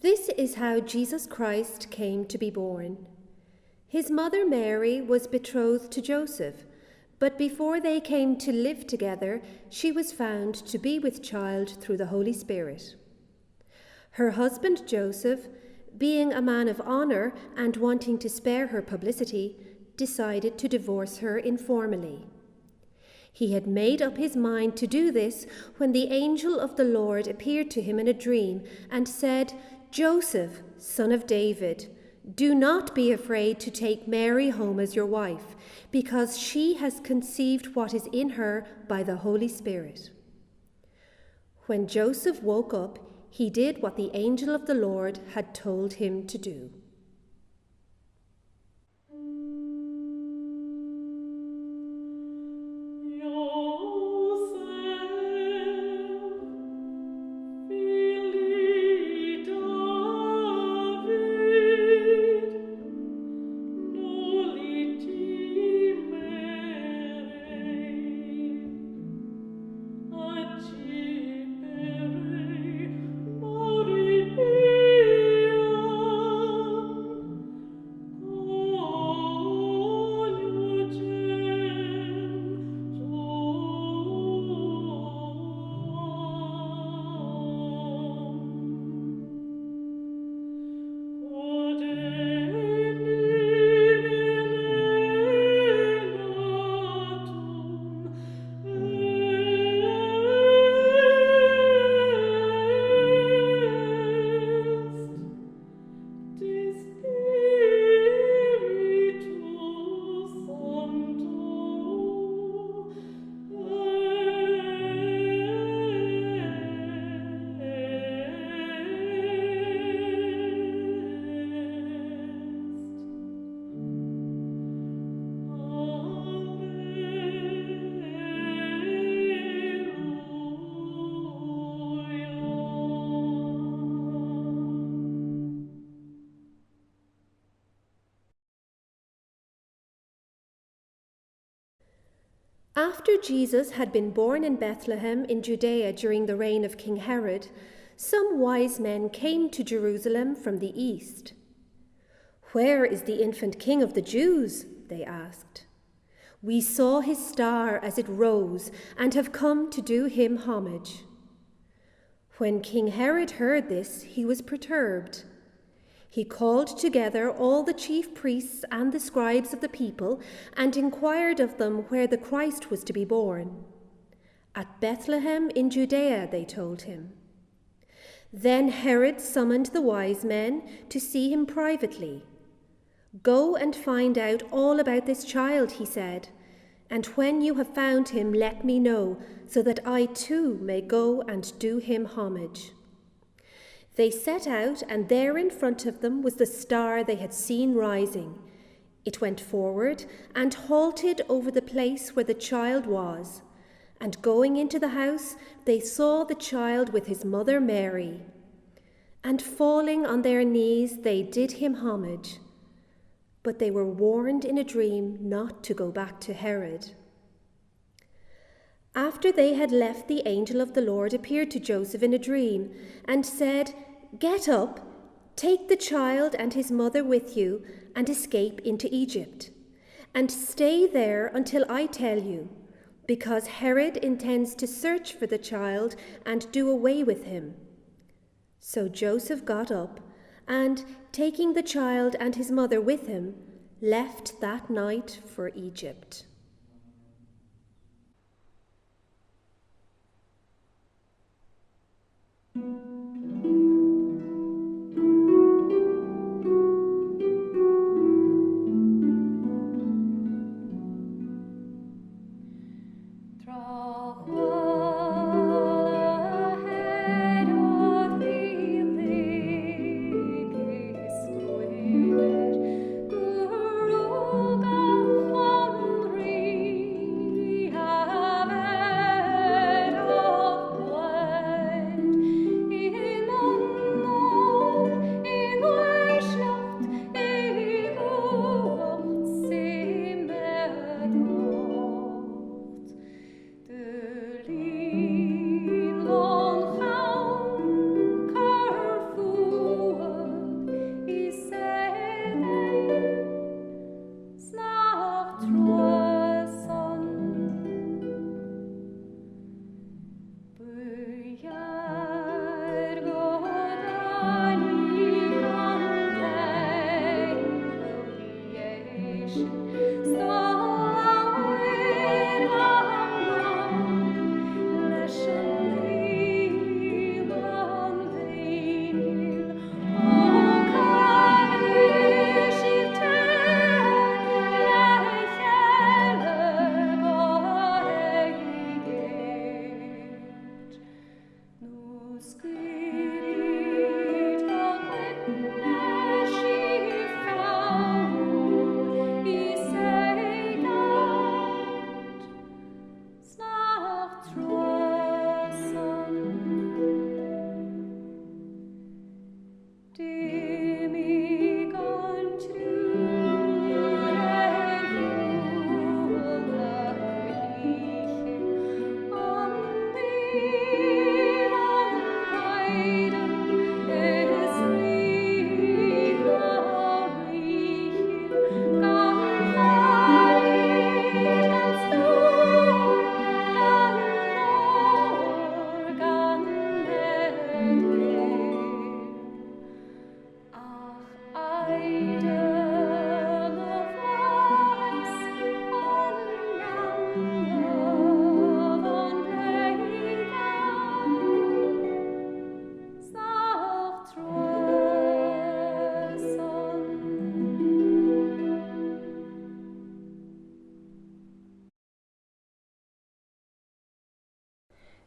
This is how Jesus Christ came to be born. His mother Mary was betrothed to Joseph, but before they came to live together, she was found to be with child through the Holy Spirit. Her husband Joseph, being a man of honor and wanting to spare her publicity, decided to divorce her informally. He had made up his mind to do this when the angel of the Lord appeared to him in a dream and said, "Joseph, son of David, do not be afraid to take Mary home as your wife, because she has conceived what is in her by the Holy Spirit." When Joseph woke up, he did what the angel of the Lord had told him to do. After Jesus had been born in Bethlehem in Judea during the reign of King Herod, some wise men came to Jerusalem from the east. "Where is the infant King of the Jews?" they asked. "We saw his star as it rose and have come to do him homage." When King Herod heard this, he was perturbed. He called together all the chief priests and the scribes of the people and inquired of them where the Christ was to be born. "At Bethlehem in Judea," they told him. Then Herod summoned the wise men to see him privately. "Go and find out all about this child," he said, "and when you have found him, let me know, so that I too may go and do him homage." They set out, and there in front of them was the star they had seen rising. It went forward and halted over the place where the child was. And going into the house, they saw the child with his mother Mary. And falling on their knees, they did him homage. But they were warned in a dream not to go back to Herod. After they had left, the angel of the Lord appeared to Joseph in a dream and said, "Get up, take the child and his mother with you and escape into Egypt, and stay there until I tell you, because Herod intends to search for the child and do away with him." So Joseph got up and, taking the child and his mother with him, left that night for Egypt.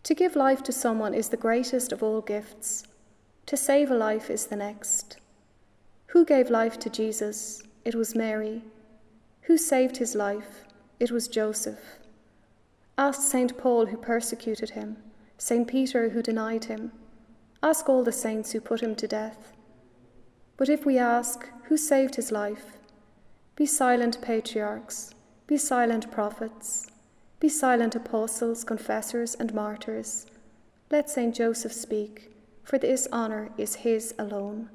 To give life to someone is the greatest of all gifts. To save a life is the next. Who gave life to Jesus? It was Mary. Who saved his life? It was Joseph. Ask St. Paul, who persecuted him, St. Peter, who denied him. Ask all the saints who put him to death. But if we ask, who saved his life? Be silent, patriarchs. Be silent, prophets. Be silent, apostles, confessors, and martyrs. Let Saint Joseph speak, for this honour is his alone.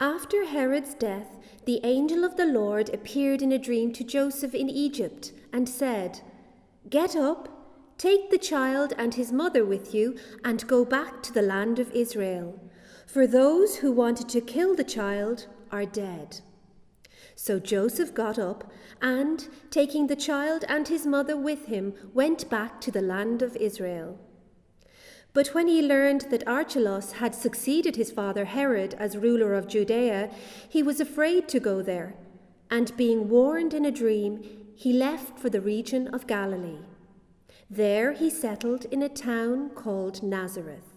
After Herod's death, the angel of the Lord appeared in a dream to Joseph in Egypt and said, "Get up, take the child and his mother with you, and go back to the land of Israel, for those who wanted to kill the child are dead." So Joseph got up and, taking the child and his mother with him, went back to the land of Israel. But when he learned that Archelaus had succeeded his father Herod as ruler of Judea, he was afraid to go there, and being warned in a dream, he left for the region of Galilee. There he settled in a town called Nazareth.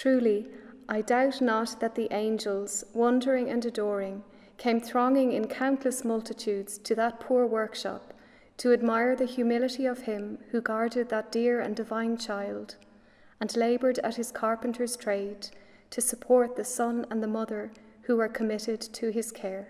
Truly, I doubt not that the angels, wondering and adoring, came thronging in countless multitudes to that poor workshop to admire the humility of him who guarded that dear and divine child, and laboured at his carpenter's trade to support the son and the mother who were committed to his care.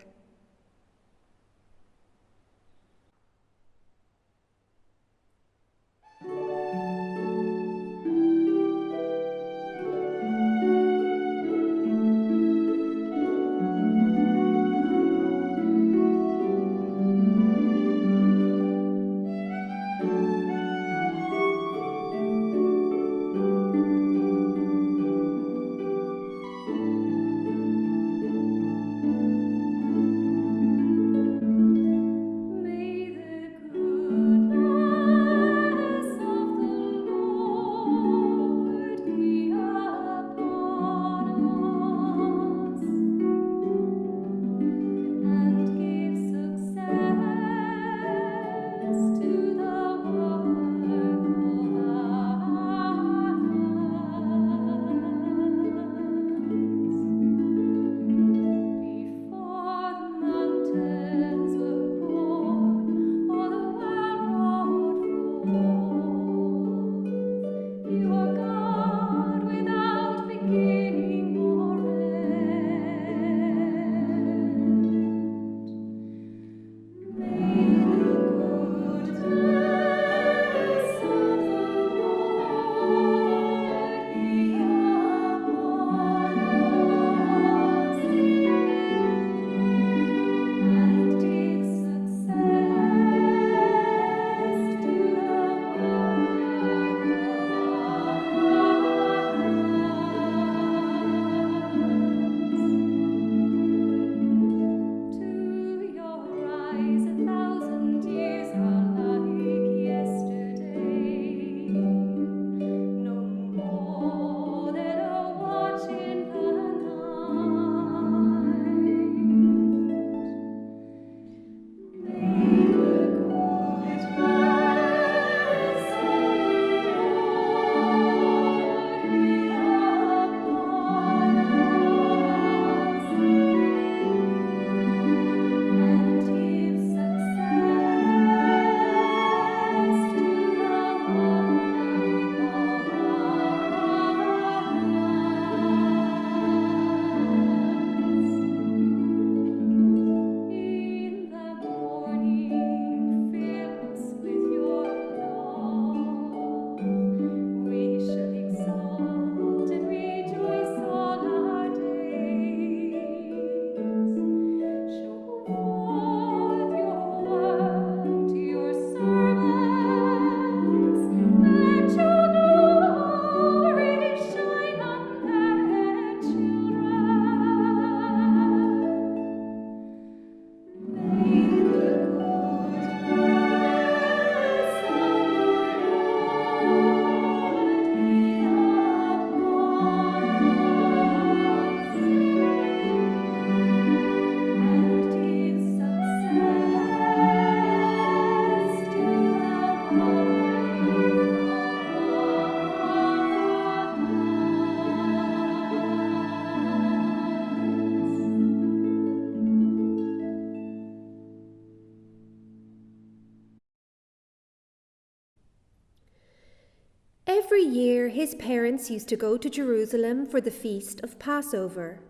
Every year his parents used to go to Jerusalem for the feast of Passover.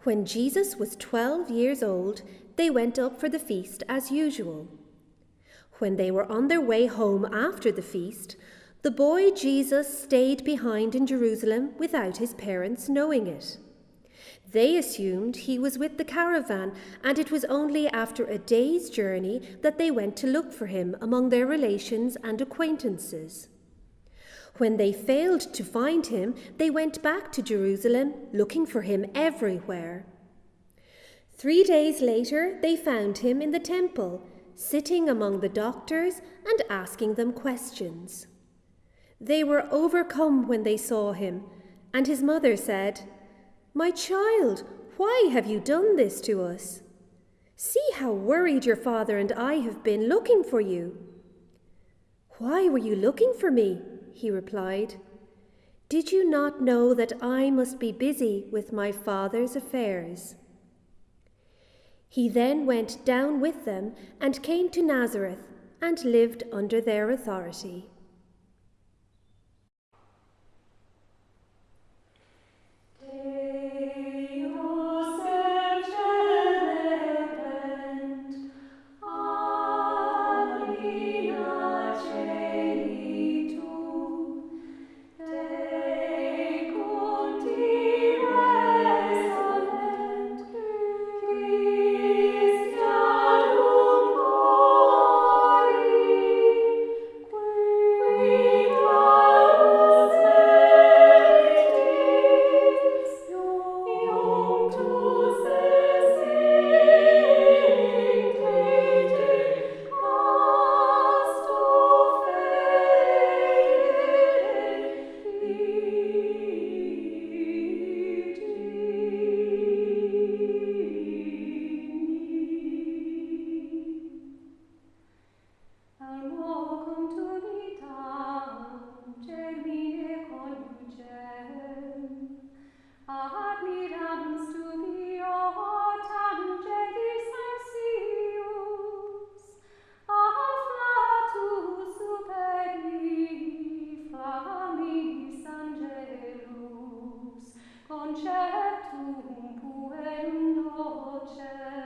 When Jesus was 12 years old, they went up for the feast as usual. When they were on their way home after the feast, the boy Jesus stayed behind in Jerusalem without his parents knowing it. They assumed he was with the caravan, and it was only after a day's journey that they went to look for him among their relations and acquaintances. When they failed to find him, they went back to Jerusalem, looking for him everywhere. 3 days later, they found him in the temple, sitting among the doctors and asking them questions. They were overcome when they saw him, and his mother said, "My child, why have you done this to us? See how worried your father and I have been looking for you." "Why were you looking for me?" he replied. "Did you not know that I must be busy with my father's affairs?" He then went down with them and came to Nazareth and lived under their authority. Conceptum puerum docem